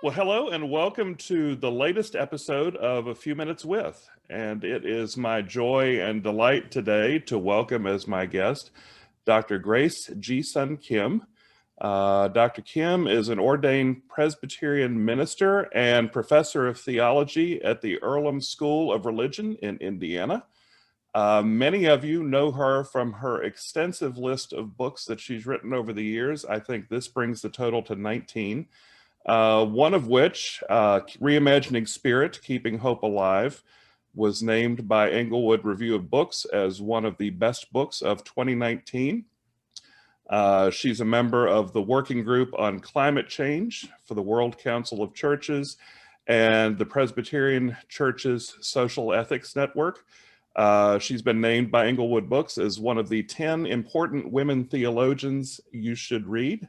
Well, hello and welcome to the latest episode of A Few Minutes With. And it is my joy and delight today to welcome as my guest Dr. Grace Ji-Sun Kim. Dr. Kim is an ordained Presbyterian minister and professor of theology at the Earlham School of Religion in Indiana. Many of you know her from her extensive list of books that she's written over the years. I think this brings the total to 19. One of which, Reimagining Spirit, Keeping Hope Alive, was named by Englewood Review of Books as one of the best books of 2019. She's a member of the Working Group on Climate Change for the World Council of Churches and the Presbyterian Church's Social Ethics Network. She's been named by Englewood Books as one of the 10 important women theologians you should read.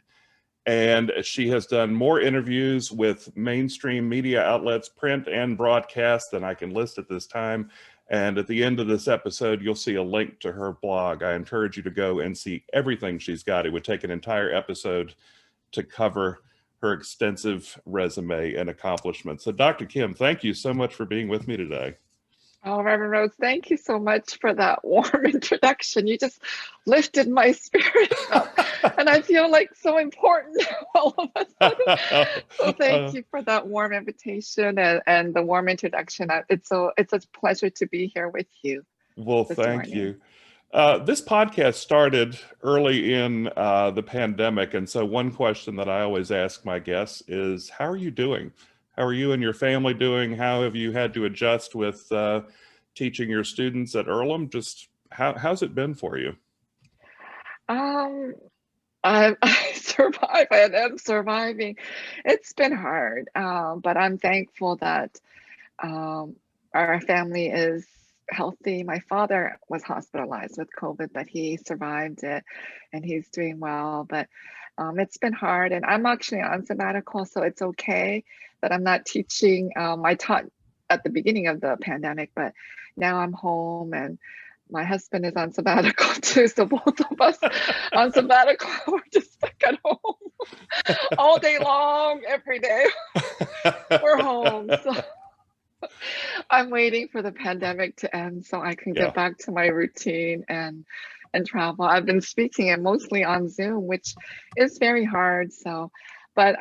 And she has done more interviews with mainstream media outlets, print and broadcast, than I can list at this time. And at the end of this episode, you'll see a link to her blog. I encourage you to go and see everything she's got. It would take an entire episode to cover her extensive resume and accomplishments. So Dr. Kim, thank you so much for being with me today. Oh, Reverend Rose, thank you so much for that warm introduction. You just lifted my spirit up, and I feel like so important all of a sudden. So thank you for that warm invitation and the warm introduction. It's a pleasure to be here with you. Well, thank you. This podcast started early in the pandemic, and so one question that I always ask my guests is, how are you doing? How are you and your family doing? How have you had to adjust with teaching your students at Earlham? Just how's it been for you? I survive and am surviving. It's been hard, but I'm thankful that our family is healthy. My father was hospitalized with COVID, but he survived it and he's doing well. But it's been hard, and I'm actually on sabbatical, so it's okay that I'm not teaching. I taught at the beginning of the pandemic, but now I'm home and my husband is on sabbatical too. So both of us on sabbatical, we're just stuck at home all day long, every day. We're home. So I'm waiting for the pandemic to end so I can get back to my routine and travel. I've been speaking and mostly on Zoom, which is very hard. So, but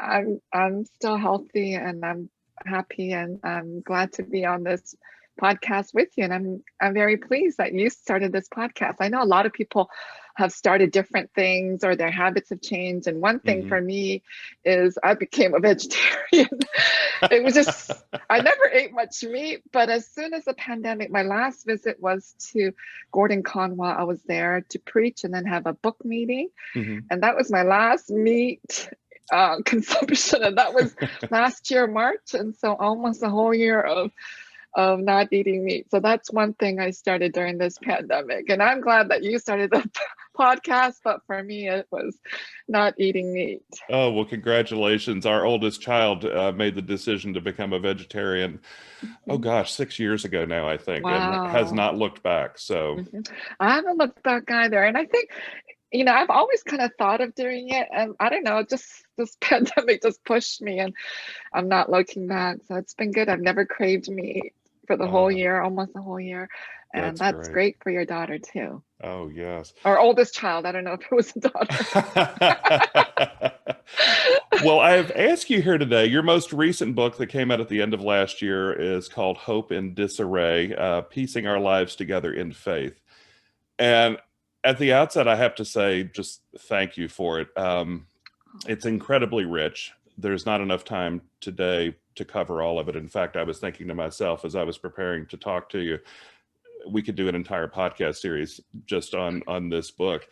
I'm still healthy and I'm happy and I'm glad to be on this podcast with you. And I'm very pleased that you started this podcast. I know a lot of people have started different things or their habits have changed. And one thing for me is I became a vegetarian. It was just, I never ate much meat, but as soon as the pandemic, my last visit was to Gordon Conwell. I was there to preach and then have a book meeting. And that was my last meat consumption. And that was last year, March. And so almost a whole year of not eating meat. So that's one thing I started during this pandemic. And I'm glad that you started the podcast, but for me, it was not eating meat. Oh, well, congratulations. Our oldest child made the decision to become a vegetarian, oh gosh, 6 years ago now, I think, and has not looked back. So I haven't looked back either. And I think, you know, I've always kind of thought of doing it, and I don't know, just this pandemic just pushed me and I'm not looking back. So it's been good. I've never craved meat for the whole year, almost a whole year. And that's great for your daughter too. Oh, yes. Our oldest child. I don't know if it was a daughter. Well, I've asked you here today, your most recent book that came out at the end of last year is called Hope in Disarray, Piecing Our Lives Together in Faith. And at the outset, I have to say, just thank you for it. It's incredibly rich. There's not enough time today to cover all of it. In fact, I was thinking to myself as I was preparing to talk to you, we could do an entire podcast series just on this book.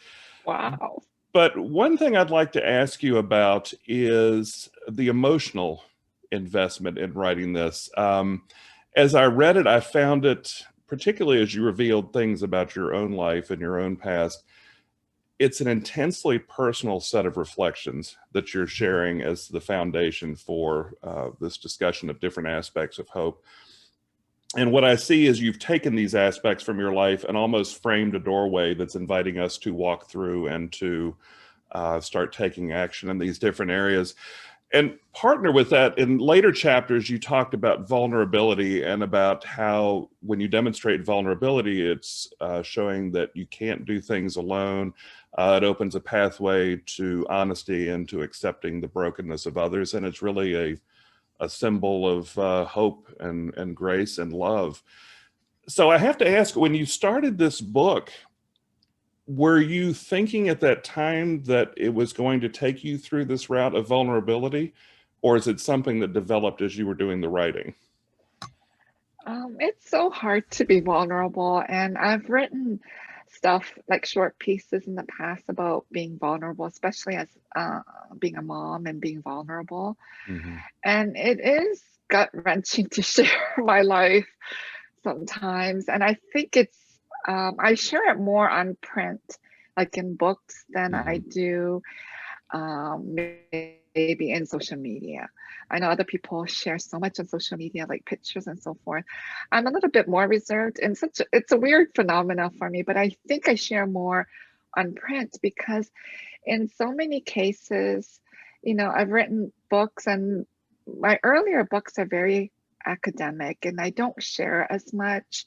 Wow. But one thing I'd like to ask you about is the emotional investment in writing this. As I read it, I found it, particularly as you revealed things about your own life and your own past, it's an intensely personal set of reflections that you're sharing as the foundation for this discussion of different aspects of hope. And what I see is you've taken these aspects from your life and almost framed a doorway that's inviting us to walk through and to start taking action in these different areas. And partner with that, in later chapters, you talked about vulnerability and about how when you demonstrate vulnerability, it's showing that you can't do things alone. It opens a pathway to honesty and to accepting the brokenness of others. And it's really a symbol of hope and grace and love. So I have to ask, when you started this book, were you thinking at that time that it was going to take you through this route of vulnerability, or is it something that developed as you were doing the writing? It's so hard to be vulnerable, and I've written stuff like short pieces in the past about being vulnerable, especially as being a mom and being vulnerable. Hmm. And it is gut wrenching to share my life sometimes. And I think I share it more on print, like in books, than I Hmm. do maybe in social media. I know other people share so much on social media, like pictures and so forth. I'm a little bit more reserved, and it's a weird phenomenon for me, but I think I share more on print because in so many cases, I've written books, and my earlier books are very academic and I don't share as much.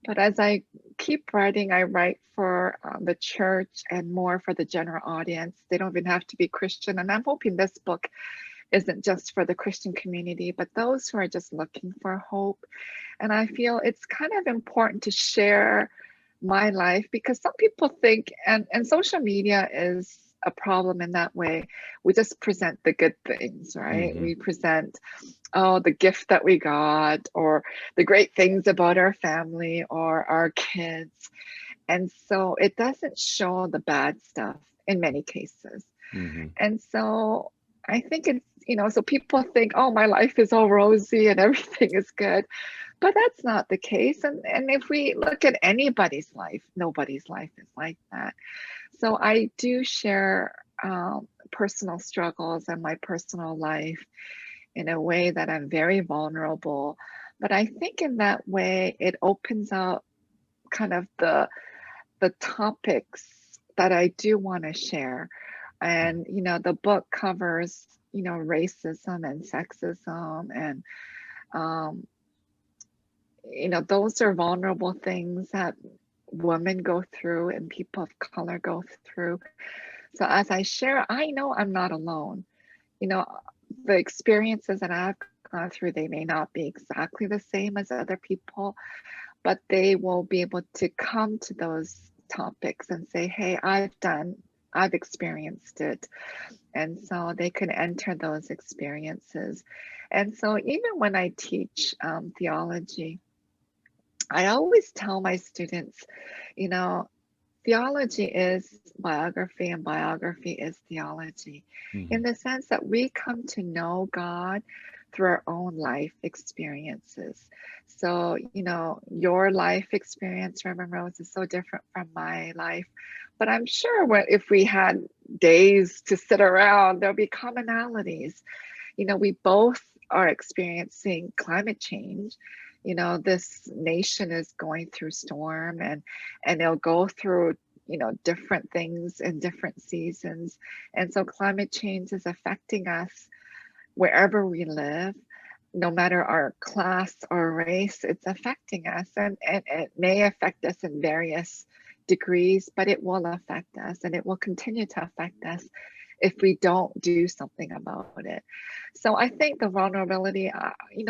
But as I keep writing, I write for the church and more for the general audience. They don't even have to be Christian. And I'm hoping this book isn't just for the Christian community, but those who are just looking for hope. And I feel it's kind of important to share my life because some people think, and social media is a problem in that way. We just present the good things, right? Hmm. We present, oh, the gift that we got, or the great things about our family or our kids. And so it doesn't show the bad stuff in many cases. Hmm. And so I think so people think, oh, my life is all rosy and everything is good. But that's not the case. And if we look at anybody's life, nobody's life is like that. So I do share personal struggles and my personal life in a way that I'm very vulnerable. But I think in that way, it opens up kind of the topics that I do want to share. And, the book covers, racism and sexism and, um, those are vulnerable things that women go through and people of color go through. So as I share, I know I'm not alone. You know, the experiences that I've gone through, they may not be exactly the same as other people, but they will be able to come to those topics and say, hey, I've experienced it. And so they can enter those experiences. And so even when I teach theology, I always tell my students, you know, theology is biography and biography is theology in Hmm. the sense that we come to know God through our own life experiences. So, your life experience, Reverend Rose, is so different from my life. But I'm sure if we had days to sit around, there'll be commonalities. We both are experiencing climate change. This nation is going through storm and it'll go through, different things in different seasons. And so climate change is affecting us wherever we live, no matter our class or race, it's affecting us. And it may affect us in various degrees, but it will affect us and it will continue to affect us if we don't do something about it. So I think the vulnerability,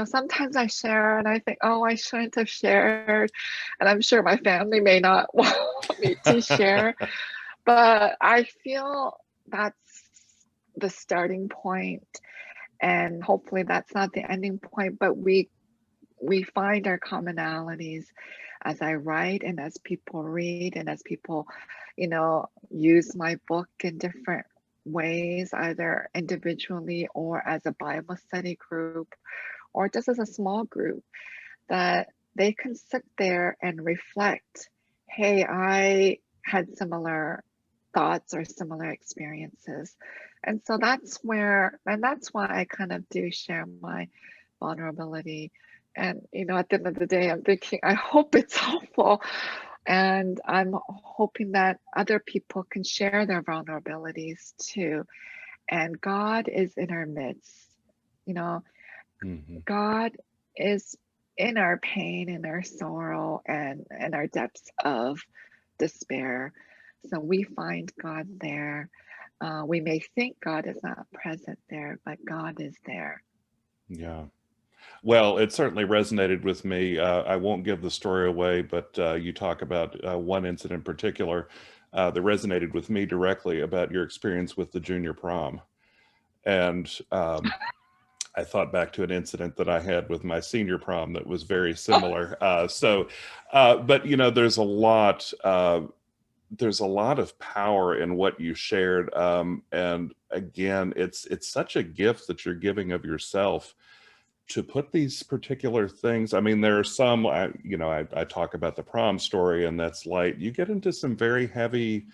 sometimes I share and I think, oh, I shouldn't have shared. And I'm sure my family may not want me to share, but I feel that's the starting point, and hopefully that's not the ending point, but we find our commonalities as I write and as people read and as people, use my book in different ways, either individually or as a Bible study group or just as a small group, that they can sit there and reflect, hey, I had similar thoughts or similar experiences. And so that's why I kind of do share my vulnerability. And, at the end of the day, I'm thinking, I hope it's helpful. And I'm hoping that other people can share their vulnerabilities too. and God is in our midst. You know, Hmm. God is in our pain and our sorrow and our depths of despair. So we find God there. We may think God is not present there, but God is there. Yeah. Well, it certainly resonated with me. I won't give the story away, but you talk about one incident in particular that resonated with me directly about your experience with the junior prom. And I thought back to an incident that I had with my senior prom that was very similar. But you know, there's a lot of power in what you shared. And again, it's such a gift that you're giving of yourself to put these particular things. I mean, there are some, I talk about the prom story and that's light. You get into some very heavy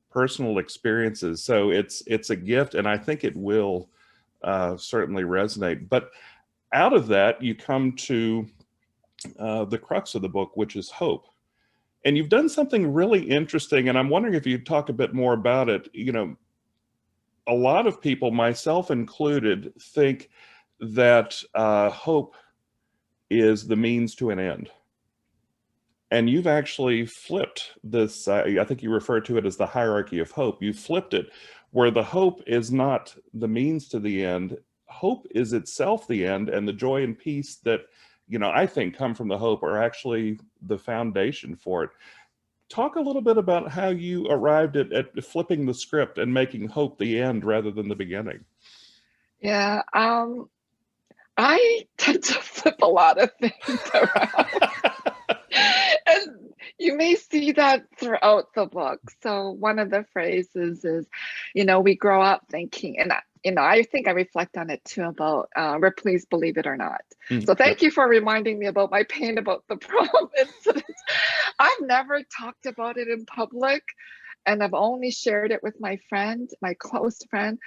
personal experiences. So it's a gift, and I think it will certainly resonate. But out of that, you come to the crux of the book, which is hope. And you've done something really interesting, and I'm wondering if you'd talk a bit more about it. You know, a lot of people, myself included, think that hope is the means to an end. And you've actually flipped this. I think you refer to it as the hierarchy of hope. You flipped it where the hope is not the means to the end. Hope is itself the end, and the joy and peace that, I think come from the hope are actually the foundation for it. Talk a little bit about how you arrived at flipping the script and making hope the end rather than the beginning. Yeah, I tend to flip a lot of things around. And you may see that throughout the book. So one of the phrases is, we grow up thinking, and I think I reflect on it too about Ripley's Believe It or Not. So Yep. thank you for reminding me about my pain about the prom incident. I've never talked about it in public, and I've only shared it with my friend, my close friend.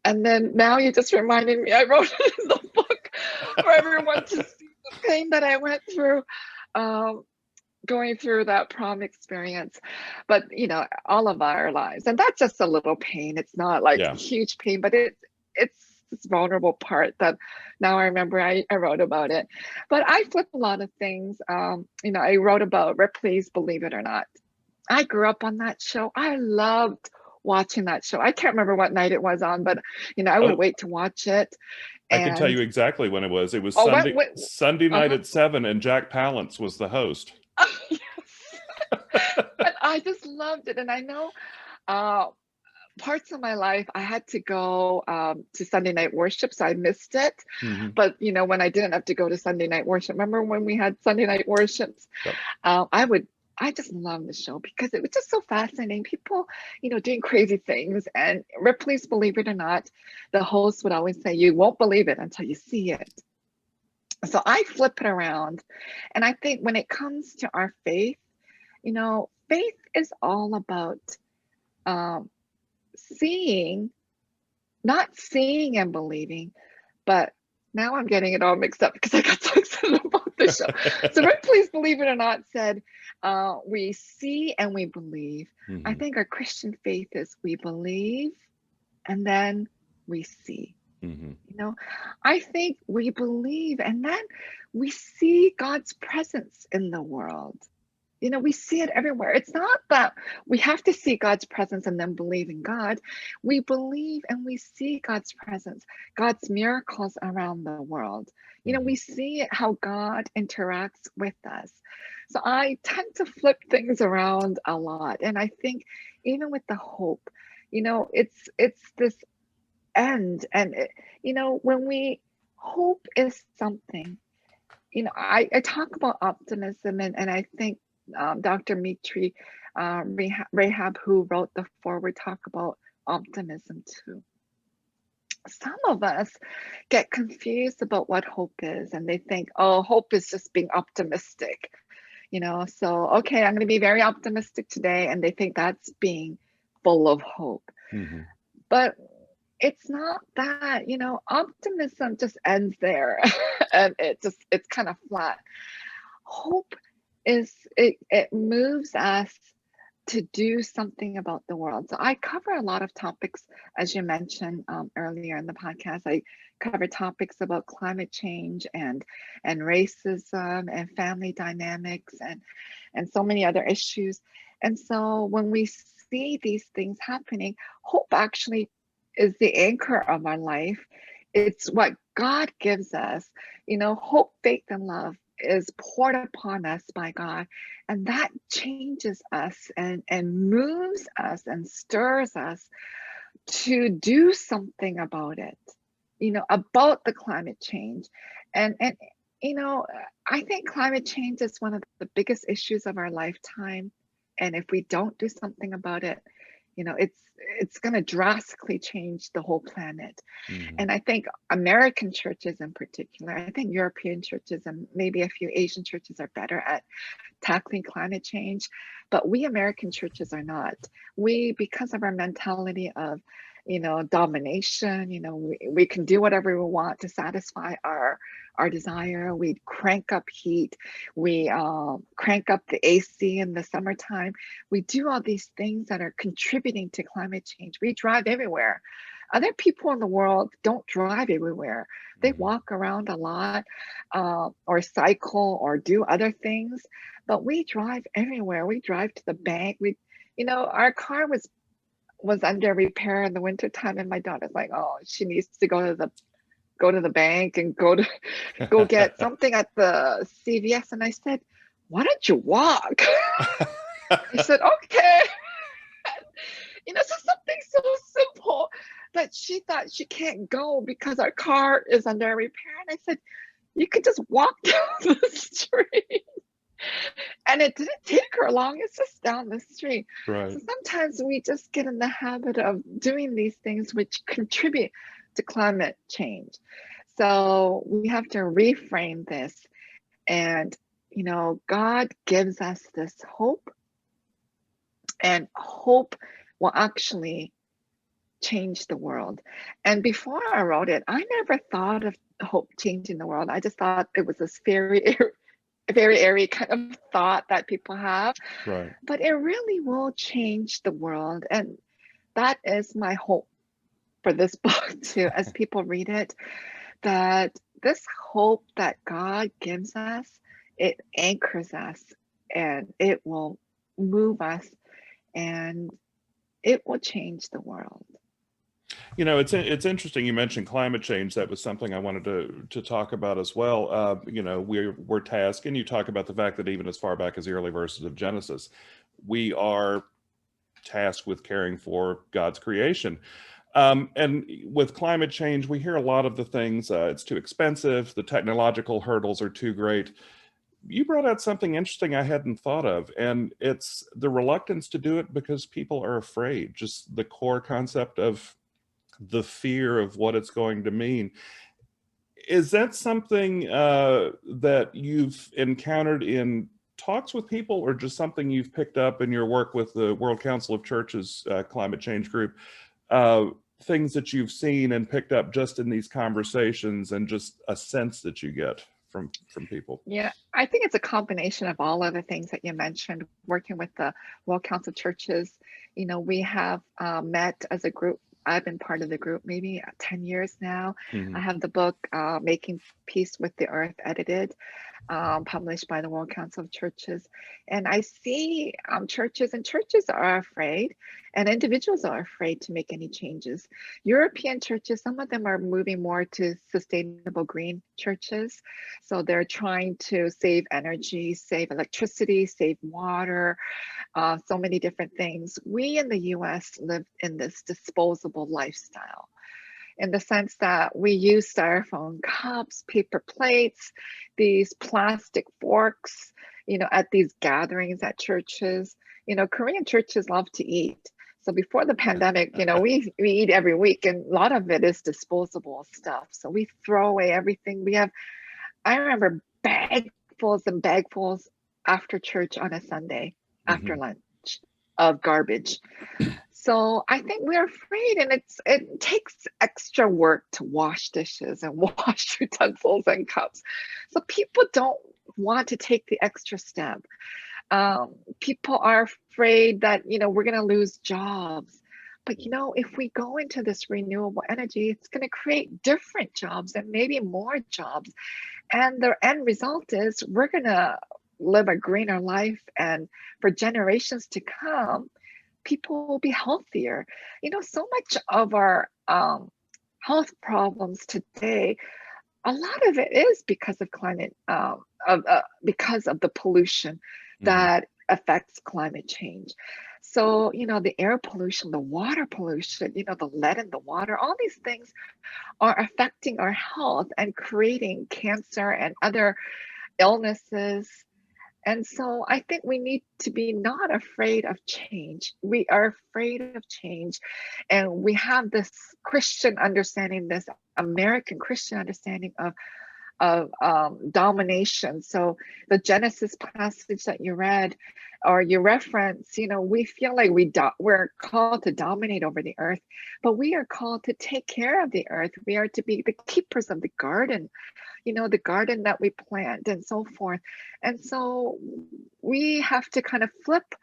And then now you just reminded me, I wrote it in the book for everyone to see the pain that I went through. Going through that prom experience. But all of our lives, and that's just a little pain. It's not like Yeah. huge pain, but it's this vulnerable part that now I remember I wrote about it. But I flip a lot of things. I wrote about Ripley's Believe It or Not. I grew up on that show. I loved watching that show. I can't remember what night it was on, but I would Oh, wait to watch it. I can tell you And exactly when it was. It was oh, Sunday night uh-huh. at 7, and Jack Palance was the host. Yes. And I just loved it. And I know uh, parts of my life I had to go to Sunday night worship, so I missed it. Hmm. But when I didn't have to go to Sunday night worship, remember when we had Sunday night worships? Yep. I just loved the show because it was just so fascinating. People, doing crazy things. And Ripley's Believe It or Not, the host would always say, "You won't believe it until you see it." So I flip it around. And I think when it comes to our faith, faith is all about um, seeing, not seeing and believing, but now I'm getting it all mixed up because I got so excited about the show. So Ripley's Believe It or Not said, we see and we believe. I Hmm. think our Christian faith is we believe and then we see. Hmm. I think we believe and then we see God's presence in the world. We see it everywhere. It's not that we have to see God's presence and then believe in God. We believe and we see God's presence, God's miracles around the world. Hmm. We see how God interacts with us. So I tend to flip things around a lot. And I think even with the hope, it's this end. And when we hope is something, I talk about optimism, and I think Dr. Mitri Rahab, who wrote the foreword, talk about optimism too. Some of us get confused about what hope is, and they think, oh, hope is just being optimistic. So okay, I'm going to be very optimistic today, and they think that's being full of hope. Hmm. But it's not that, optimism just ends there and it's kind of flat. Hope it moves us to do something about the world. So I cover a lot of topics, as you mentioned earlier in the podcast. I cover topics about climate change and racism and family dynamics and so many other issues. And so when we see these things happening, hope actually is the anchor of our life. It's what God gives us. You know, hope, faith, and love is poured upon us by God. And that changes us and moves us and stirs us to do something about it, you know, about the climate change. And you know, I think climate change is one of the biggest issues of our lifetime. And if we don't do something about it, you know, it's going to drastically change the whole planet. Mhm. And I think American churches in particular, I think European churches and maybe a few Asian churches are better at tackling climate change, but we American churches are not. We, because of our mentality of, you know, domination, you know, we can do whatever we want to satisfy our desire. We crank up heat. We crank up the AC in the summertime. We do all these things that are contributing to climate change. We drive everywhere. Other people in the world don't drive everywhere. They Mhm. walk around a lot, or cycle or do other things, but we drive everywhere. We drive to the bank. We, you know, our car was under repair in the wintertime, and my daughter's like, oh, she needs to go to the bank and go get something at the CVS. And I said, why don't you walk? I said, okay. You know, so something so simple, but she thought she can't go because our car is under repair. And I said, you could just walk down the street. And it didn't take her long. It's just down the street. Right. So sometimes we just get in the habit of doing these things which contribute to climate change. So we have to reframe this. And, you know, God gives us this hope, and hope will actually change the world. And before I wrote it, I never thought of hope changing the world. I just thought it was this very airy kind of thought that people have, Right. but it really will change the world. And that is my hope for this book too, as people read it, that this hope that God gives us, it anchors us and it will move us and it will change the world. You know, it's interesting you mentioned climate change. That was something I wanted to talk about as well. You know, we're tasked, and you talk about the fact that even as far back as the early verses of Genesis, we are tasked with caring for God's creation. And with climate change, we hear a lot of the things, it's too expensive, the technological hurdles are too great. You brought out something interesting I hadn't thought of, and it's the reluctance to do it because people are afraid, just the core concept of the fear of what it's going to mean. Is that something that you've encountered in talks with people, or just something you've picked up in your work with the World Council of Churches climate change group? Things that you've seen and picked up just in these conversations, and just a sense that you get from people? Yeah, I think it's a combination of all of the things that you mentioned. Working with the World Council of Churches, you know, we have met as a group. I've been part of the group maybe 10 years now. I Mhm. have the book Making Peace with the Earth edited, published by the World Council of Churches. And I see churches are afraid, and individuals are afraid to make any changes. European churches, some of them are moving more to sustainable green churches. So they're trying to save energy, save electricity, save water, so many different things. We in the US live in this disposable lifestyle, in the sense that we use styrofoam cups, paper plates, these plastic forks, you know, at these gatherings at churches. You know, Korean churches love to eat. So before the pandemic, you know, we eat every week, and a lot of it is disposable stuff. So we throw away everything. We have, I remember bagfuls and bagfuls after church on a Sunday, after Mhm. lunch, of garbage. So I think we're afraid, and it takes extra work to wash dishes and wash utensils and cups. So people don't want to take the extra step. People are afraid that, we're going to lose jobs. But, if we go into this renewable energy, it's going to create different jobs and maybe more jobs. And the end result is we're going to live a greener life. And for generations to come, people will be healthier. So much of our health problems today, a lot of it is because of climate, because of the pollution that affects climate change. So, the air pollution, the water pollution, the lead in the water, all these things are affecting our health and creating cancer and other illnesses. And so I think we need to be not afraid of change. We are afraid of change. And we have this Christian understanding, this American Christian understanding of domination. So the Genesis passage that you read or you reference, we feel like we're called to dominate over the earth, but we are called to take care of the earth. We are to be the keepers of the garden, the garden that we plant and so forth. And so we have to kind of flip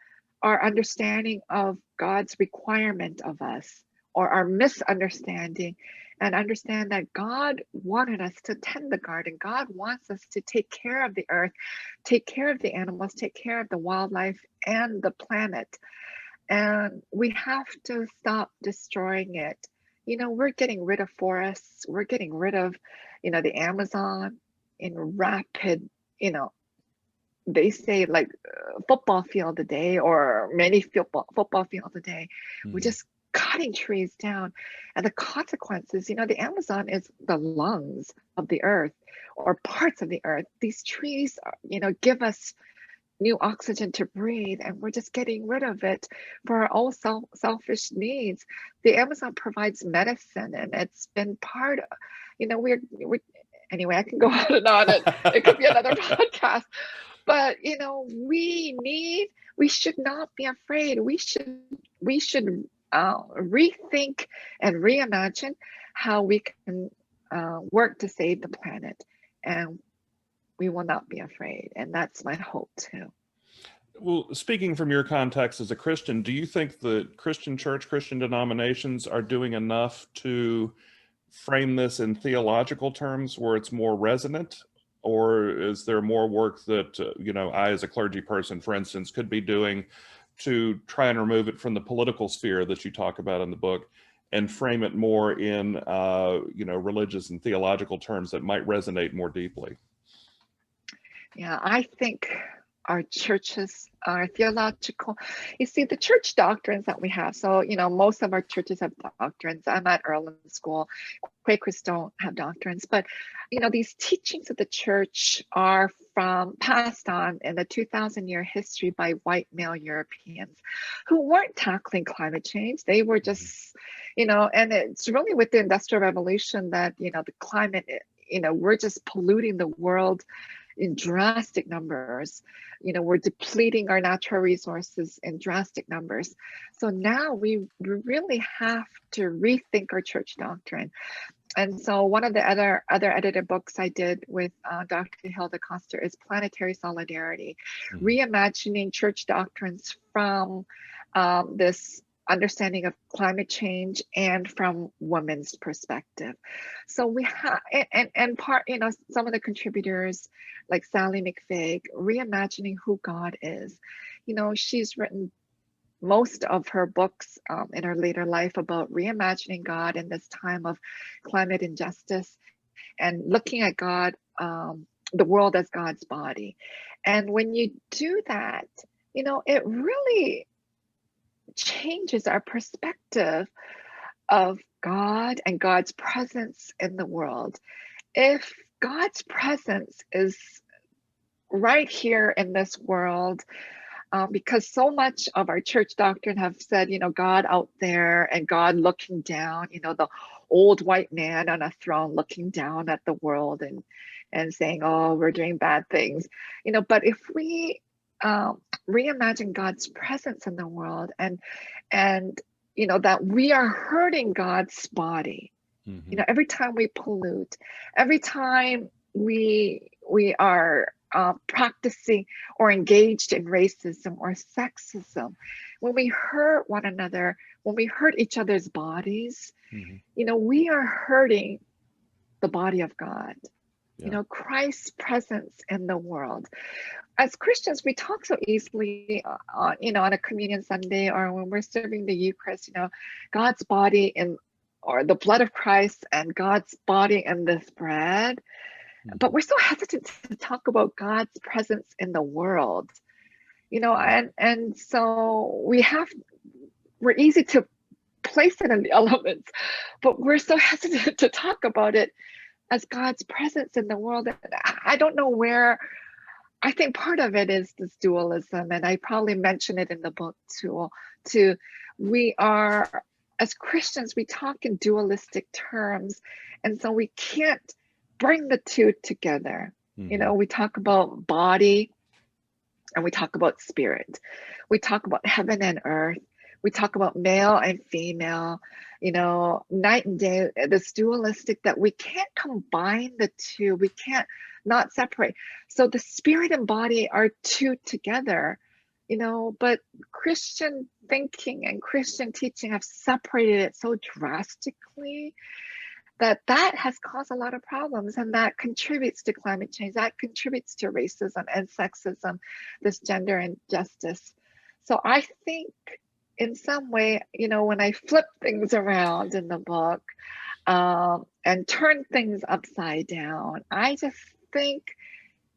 our understanding of God's requirement of us, or our misunderstanding, and understand that God wanted us to tend the garden. God wants us to take care of the earth, take care of the animals, take care of the wildlife and the planet. And we have to stop destroying it. We're getting rid of forests. We're getting rid of, the Amazon in rapid, they say like football field a day or many football field a day. We're just cutting trees down. And the consequences, the Amazon is the lungs of the earth or parts of the earth. These trees, give us new oxygen to breathe, and we're just getting rid of it for our own selfish needs. The Amazon provides medicine, and it's been part of, we're anyway, I can go on and on. It could be another podcast. But we should not be afraid. We should rethink and reimagine how we can work to save the planet, and we will not be afraid. And that's my hope too. Well, speaking from your context as a Christian, do you think the Christian church, Christian denominations are doing enough to frame this in theological terms where it's more resonant? Or is there more work that, I as a clergy person, for instance, could be doing to try and remove it from the political sphere that you talk about in the book and frame it more in, religious and theological terms that might resonate more deeply? Yeah, I think our churches are theological. You see, the church doctrines that we have. So, most of our churches have doctrines. I'm at Earlham School. Quakers don't have doctrines, but these teachings of the church are passed on in the 2,000-year history by white male Europeans who weren't tackling climate change. They were just, and it's really with the Industrial Revolution that, the climate, we're just polluting the world in drastic numbers. We're depleting our natural resources in drastic numbers. So now we really have to rethink our church doctrine. And so one of the other edited books I did with Dr. Hilda Koster is Planetary Solidarity, reimagining church doctrines from this understanding of climate change and from women's perspective. So we have, and part, some of the contributors like Sally McFaig, reimagining who God is. She's written most of her books in her later life about reimagining God in this time of climate injustice and looking at God, the world as God's body. And when you do that, it really changes our perspective of God and God's presence in the world. If God's presence is right here in this world, because so much of our church doctrine have said, God out there and God looking down, the old white man on a throne looking down at the world and saying, oh, we're doing bad things, but if we reimagine God's presence in the world and that we are hurting God's body, every time we pollute, every time we are practicing or engaged in racism or sexism, when we hurt one another, when we hurt each other's bodies, we are hurting the body of God. Yeah. Christ's presence in the world. As Christians, we talk so easily, on a communion Sunday or when we're serving the Eucharist, God's body or the blood of Christ and God's body in this bread. But we're so hesitant to talk about God's presence in the world, and so we're easy to place it in the elements, but we're so hesitant to talk about it as God's presence in the world. I don't know where. I think part of it is this dualism, and I probably mention it in the book too. We are, as Christians, we talk in dualistic terms, and so we can't bring the two together. We talk about body and we talk about spirit. We talk about heaven and earth. We talk about male and female, night and day, this dualistic that we can't combine the two. We can't not separate. So the spirit and body are two together, but Christian thinking and Christian teaching have separated it so drastically that has caused a lot of problems, and that contributes to climate change, that contributes to racism and sexism, this gender injustice. So I think in some way, when I flip things around in the book and turn things upside down, I just think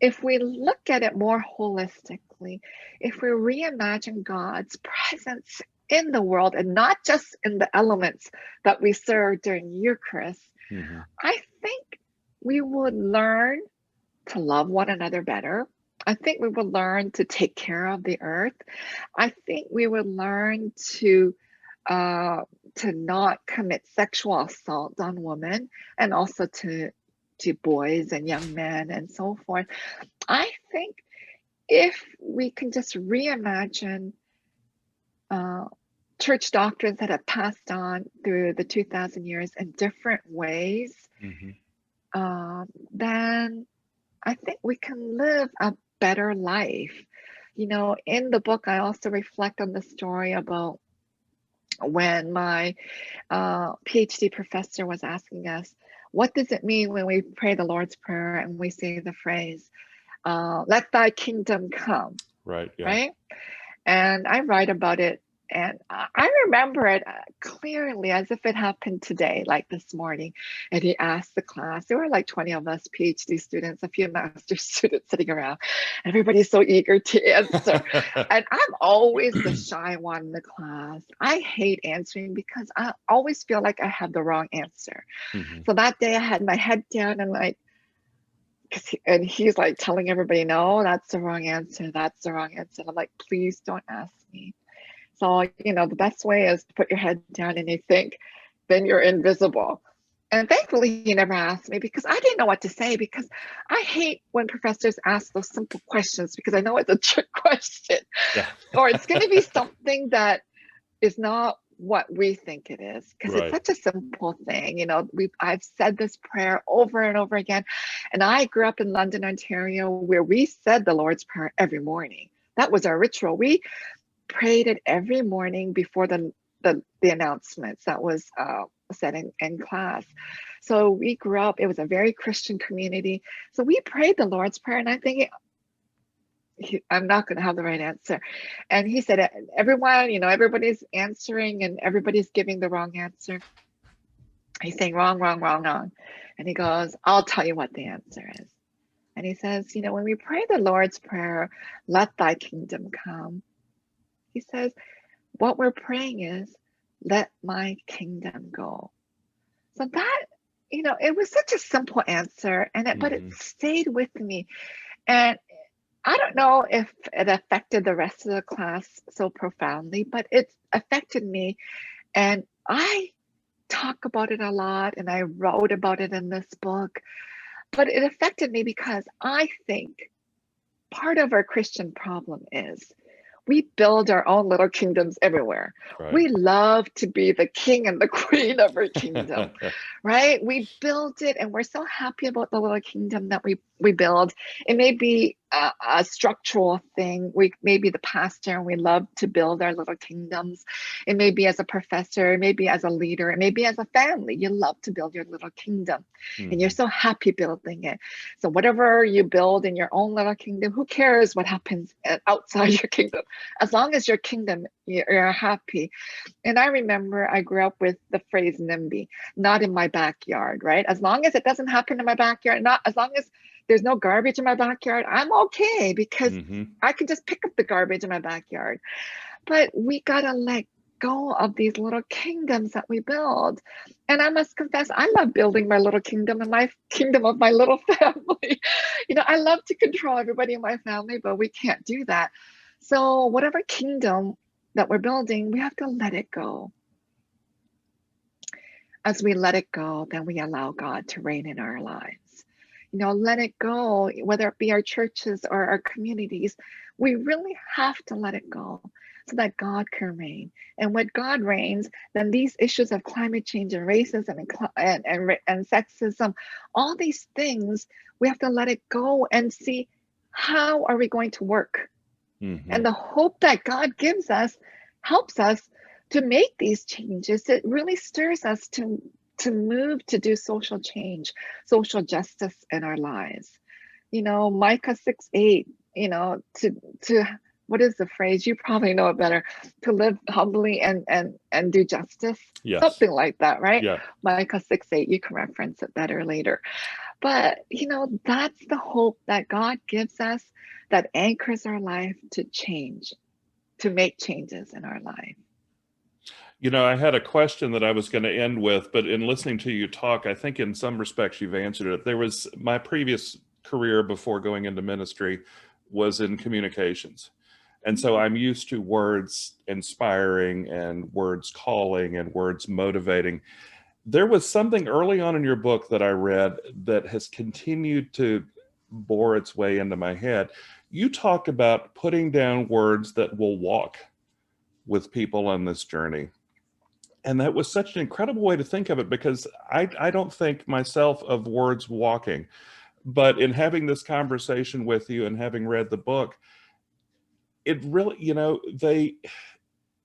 if we look at it more holistically, if we reimagine God's presence in the world and not just in the elements that we serve during Eucharist, I think we would learn to love one another better. I think we would learn to take care of the earth. I think we would learn to not commit sexual assault on women, and also to boys and young men and so forth. I think if we can just reimagine church doctrines that have passed on through the 2,000 years in different ways, then I think we can live a better life. In the book, I also reflect on the story about when my PhD professor was asking us, what does it mean when we pray the Lord's Prayer and we say the phrase, let thy kingdom come? Right. Yeah. Right. And I write about it, and I remember it clearly as if it happened today, like this morning. And he asked the class, there were like 20 of us PhD students, a few master's students sitting around. Everybody's so eager to answer. And I'm always the shy one in the class. I hate answering because I always feel like I have the wrong answer. So that day I had my head down and he's like telling everybody, no, that's the wrong answer. That's the wrong answer. I'm like, please don't ask me. So, the best way is to put your head down and you think, then you're invisible. And thankfully, he never asked me because I didn't know what to say, because I hate when professors ask those simple questions because I know it's a trick question. Yeah. Or it's going to be something that is not what we think it is, because Right. it's such a simple thing. I've said this prayer over and over again. And I grew up in London, Ontario, where we said the Lord's Prayer every morning. That was our ritual. We prayed it every morning before the announcements that was said in class. So we grew up, it was a very Christian community. So we prayed the Lord's Prayer, and I'm thinking, I'm not going to have the right answer. And he said, everyone, everybody's answering and everybody's giving the wrong answer. He's saying wrong, wrong, wrong, wrong. And he goes, I'll tell you what the answer is. And he says, when we pray the Lord's Prayer, let thy kingdom come, he says, what we're praying is, let my kingdom go. So that, it was such a simple answer, but it stayed with me. And I don't know if it affected the rest of the class so profoundly, but it affected me. And I talk about it a lot, and I wrote about it in this book. But it affected me because I think part of our Christian problem is we build our own little kingdoms everywhere. Right. We love to be the king and the queen of our kingdom, right? We build it, and we're so happy about the little kingdom that we build. It may be a structural thing. We maybe the pastor, and we love to build our little kingdoms. It may be as a professor, it may be as a leader, it may be as a family. You love to build your little kingdom, and you're Hmm. so happy building it. So whatever you build in your own little kingdom, who cares what happens outside your kingdom? As long as your kingdom, you're happy. And I remember I grew up with the phrase NIMBY, not in my backyard, right? As long as it doesn't happen in my backyard, not as long as there's no garbage in my backyard, I'm okay, because Hmm. I can just pick up the garbage in my backyard. But we gotta let go of these little kingdoms that we build. And I must confess, I love building my little kingdom and my kingdom of my little family. I love to control everybody in my family, but we can't do that. So whatever kingdom that we're building, we have to let it go. As we let it go, then we allow God to reign in our lives. Let it go, whether it be our churches or our communities. We really have to let it go so that God can reign. And when God reigns, then these issues of climate change and racism and sexism, all these things, we have to let it go and see, how are we going to work? Hmm. And the hope that God gives us helps us to make these changes. It really stirs us to move to do social change, social justice in our lives. Micah 6:8, to what is the phrase? You probably know it better. To live humbly and do justice. Yes. Something like that, right? Yeah. Micah 6:8, you can reference it better later. But, that's the hope that God gives us, that anchors our life to change, to make changes in our life. I had a question that I was going to end with, but in listening to you talk, I think in some respects you've answered it. There was my previous career before going into ministry was in communications. And so I'm used to words inspiring and words calling and words motivating. There was something early on in your book that I read that has continued to bore its way into my head. You talked about putting down words that will walk with people on this journey. And that was such an incredible way to think of it, because I don't think myself of words walking. But in having this conversation with you and having read the book, it really,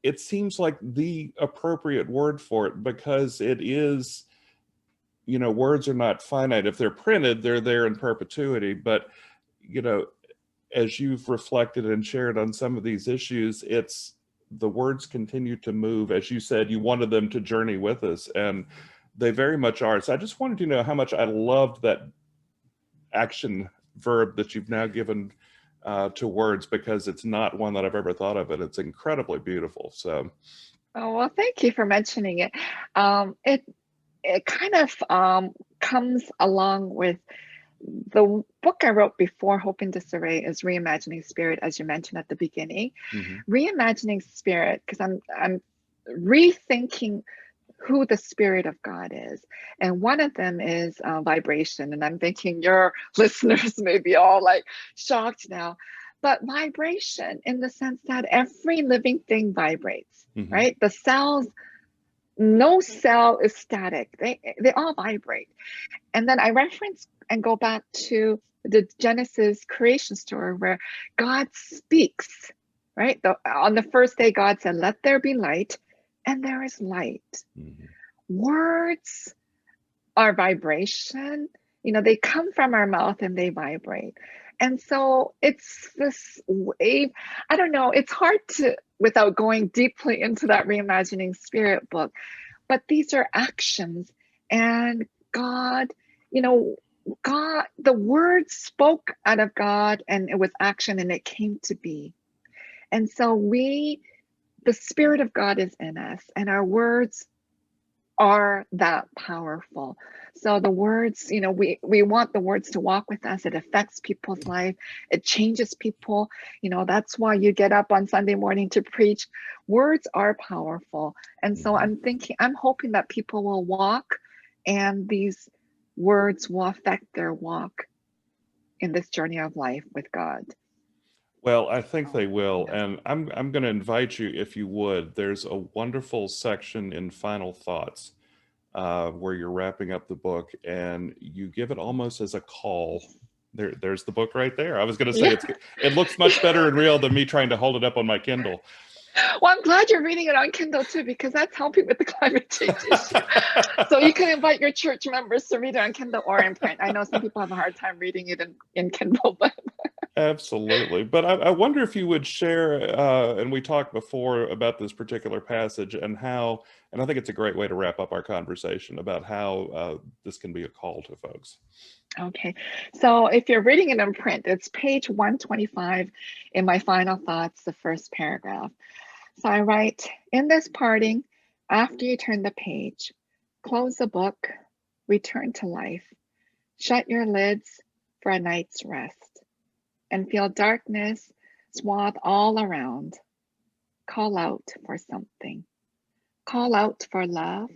it seems like the appropriate word for it, because it is, words are not finite. If they're printed, they're there in perpetuity. But, you know, as you've reflected and shared on some of these issues, it's the words continue to move. As you said, you wanted them to journey with us, and they very much are. So I just wanted to know how much I loved that action verb that you've now given to words, because it's not one that I've ever thought of, and it's incredibly beautiful. So, Oh, well, thank you for mentioning it. It kind of comes along with the book I wrote before Hope in Disarray is Reimagining Spirit, as you mentioned at the beginning. mhm. Reimagining Spirit, because I'm rethinking who the Spirit of God is. And one of them is vibration. And I'm thinking your listeners may be all like shocked now. But vibration, in the sense that every living thing vibrates, Mhm. right? The cells, no cell is static. They all vibrate. And then I reference and go back to the Genesis creation story where God speaks, right? On the first day, God said, "Let there be light," and there is light. Mhm. Words are vibration. They come from our mouth and they vibrate. And so it's this wave. I don't know, it's hard to, without going deeply into that Reimagining Spirit book, but these are actions. And God, you know, God, the word spoke out of God, and it was action, and it came to be. And so the Spirit of God is in us, and our words are that powerful. So the words, we want the words to walk with us. It affects people's life. It changes people. That's why you get up on Sunday morning to preach. Words are powerful. And so Mhm. I'm hoping that people will walk, and these words will affect their walk in this journey of life with God. Well, I think So, they will, yeah. and I'm going to invite you, if you would. There's a wonderful section in Final Thoughts where you're wrapping up the book, and you give it almost as a call There's the book right there. I was going to say Yeah. it looks much better in real than me trying to hold it up on my Kindle. Well, I'm glad you're reading it on Kindle too, because that's helping with the climate change issue. So you can invite your church members to read it on Kindle or in print. I know some people have a hard time reading it in Kindle, but Absolutely. But I wonder if you would share, and we talked before about this particular passage and how, and I think it's a great way to wrap up our conversation about how this can be a call to folks. okay. So if you're reading it in print, it's page 125 in my final thoughts, the first paragraph. So I write, in this parting, after you turn the page, close the book, return to life, shut your lids for a night's rest, and feel darkness swathe all around. Call out for something. Call out for love.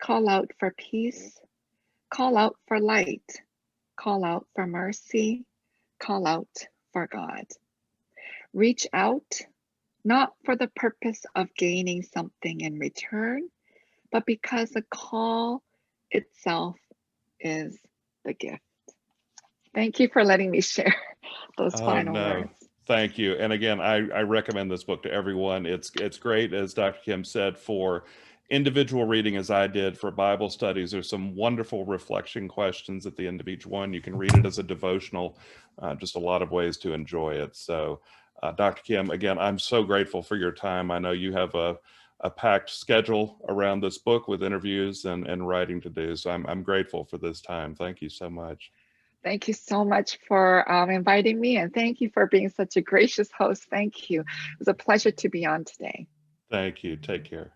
Call out for peace. Call out for light. Call out for mercy. Call out for God. Reach out, not for the purpose of gaining something in return, but because the call itself is the gift. Thank you for letting me share those Oh, final no. words. Thank you. And again, I recommend this book to everyone. It's great, as Dr. Kim said, for individual reading, as I did for Bible studies. There's some wonderful reflection questions at the end of each one. You can read it as a devotional, just a lot of ways to enjoy it. So, Dr. Kim, again, I'm so grateful for your time. I know you have a packed schedule around this book with interviews and writing to do. So I'm grateful for this time. Thank you so much. Thank you so much for inviting me, and thank you for being such a gracious host. Thank you. It was a pleasure to be on today. Thank you. Take care.